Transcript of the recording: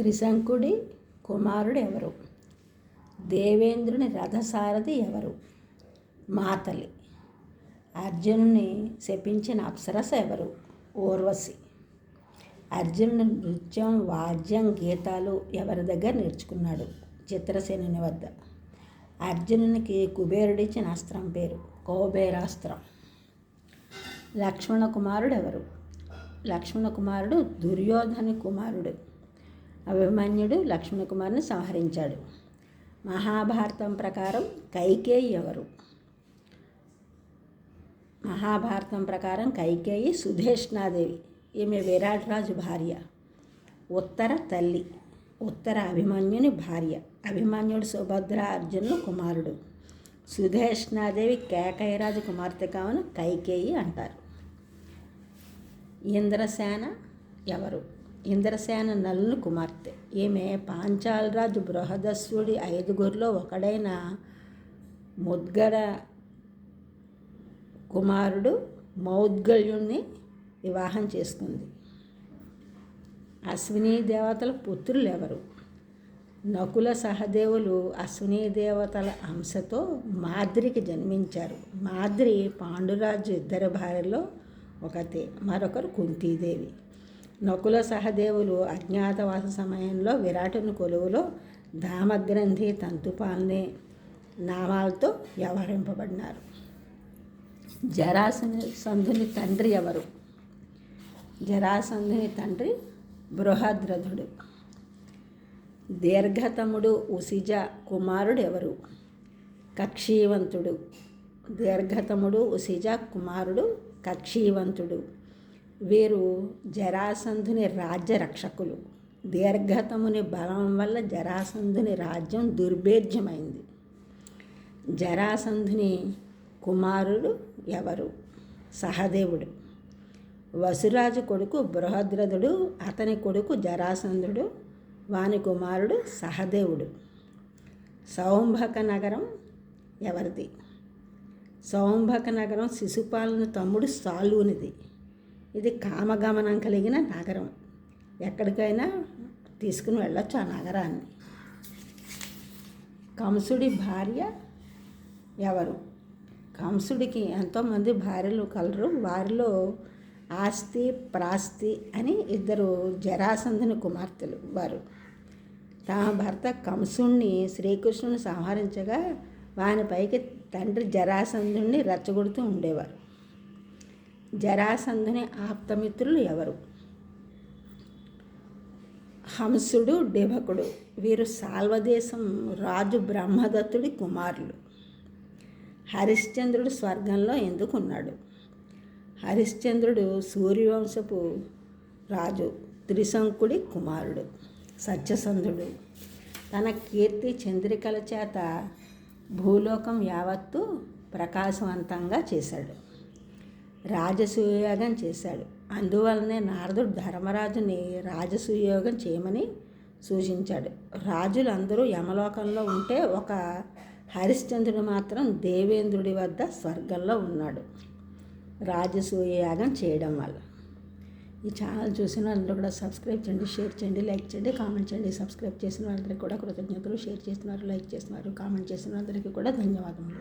త్రిశంకుడి కుమారుడు ఎవరు? దేవేంద్రుని రథసారథి ఎవరు? మాతలి. అర్జునుని శపించిన అప్సరస ఎవరు? ఊర్వశి. అర్జునుని నృత్యం, వాద్యం, గీతాలు ఎవరి దగ్గర నేర్చుకున్నాడు? చిత్రసేనుని వద్ద. అర్జునునికి కుబేరుడిచ్చిన అస్త్రం పేరు కౌబేరాస్త్రం. లక్ష్మణ కుమారుడు ఎవరు? లక్ష్మణ కుమారుడు దుర్యోధని కుమారుడు. అభిమన్యుడు లక్ష్మణ కుమారుని సంహరించాడు. మహాభారతం ప్రకారం కైకేయి ఎవరు? మహాభారతం ప్రకారం కైకేయి సుధేష్ణాదేవి. ఈమె విరాట్ రాజు భార్య. ఉత్తర తల్లి. ఉత్తర అభిమన్యుని భార్య. అభిమన్యుడు సుభద్ర అర్జునుడు కుమారుడు. సుధేష్ణాదేవి కేకయరాజు కుమార్తె కావున కైకేయి అంటారు. ఇంద్రసేన ఎవరు? ఇంద్రసేన నలుని కుమార్తె. ఈమె పాంచాలరాజు బృహదస్సుడి 5గురిలో ఒకడైన ముద్గడ కుమారుడు మౌద్గల్యుణ్ణి వివాహం చేసుకుంది. అశ్వినీ దేవతల పుత్రులు ఎవరు? నకుల సహదేవులు అశ్వినీ దేవతల అంశతో మాద్రికి జన్మించారు. మాద్రి పాండురాజు ఇద్దరి భార్యలో ఒకతే, మరొకరు కుంతీదేవి. నకుల సహదేవులు అజ్ఞాతవాస సమయంలో విరాటుని కొలువులో ధామగ్రంథి, తంతుపాల్ని నామాలతో వ్యవహరింపబడినారు. జరాసంధుని తండ్రి ఎవరు? జరాసంధుని తండ్రి బృహద్రథుడు. దీర్ఘతముడు ఉసిజ కుమారుడు ఎవరు? కక్షీవంతుడు. దీర్ఘతముడు ఉసిజ కుమారుడు కక్షీవంతుడు. వీరు జరాసంధుని రాజ్య రక్షకులు. దీర్ఘతముని బలం వల్ల జరాసంధుని రాజ్యం దుర్భేద్యమైంది. జరాసంధుని కుమారుడు ఎవరు? సహదేవుడు. వసురాజు కొడుకు బృహద్రథుడు, అతని కొడుకు జరాసంధుడు, వాని కుమారుడు సహదేవుడు. సౌంభక నగరం ఎవరిది? సౌంభక నగరం శిశుపాలుని తమ్ముడు సాలునిది. ఇది కామగమనం కలిగిన నగరం. ఎక్కడికైనా తీసుకుని వెళ్ళొచ్చు ఆ నగరాన్ని. కంసుడి భార్య ఎవరు? కంసుడికి ఎంతోమంది భార్యలు కలరు. వారిలో ఆస్తి, ప్రాస్తి అని ఇద్దరు జరాసంధుని కుమార్తెలు. వారు తమ భర్త కంసుణ్ణి శ్రీకృష్ణుని సంహరించగా వానిపైకి తండ్రి జరాసంధుని రెచ్చగొడుతూ ఉండేవారు. జరాసంధుని ఆప్తమిత్రులు ఎవరు? హంసుడు, డిభకుడు. వీరు సాల్వదేశం రాజు బ్రహ్మదత్తుడి కుమారులు. హరిశ్చంద్రుడు స్వర్గంలో ఎందుకున్నాడు? హరిశ్చంద్రుడు సూర్యవంశపు రాజు త్రిశంకుడి కుమారుడు. సత్యసంధుడు తన కీర్తి చంద్రికల చేత భూలోకం యావత్తు ప్రకాశవంతంగా చేశాడు. రాజసూయోగం చేశాడు. అందువలనే నారదుడు ధర్మరాజుని రాజసూయోగం చేయమని సూచించాడు. రాజులు అందరూ యమలోకంలో ఉంటే ఒక హరిశ్చంద్రుడు మాత్రం దేవేంద్రుడి వద్ద స్వర్గంలో ఉన్నాడు రాజసూయయాగం చేయడం వల్ల. ఈ ఛానల్ చూసిన వాళ్ళందరూ కూడా సబ్స్క్రైబ్ చేయండి, షేర్ చేయండి, లైక్ చేయండి, కామెంట్ చేయండి. సబ్స్క్రైబ్ చేసిన వాళ్ళందరికీ కూడా కృతజ్ఞతలు. షేర్ చేస్తున్నారు, లైక్ చేస్తున్నారు, కామెంట్ చేసిన అందరికీ కూడా ధన్యవాదములు.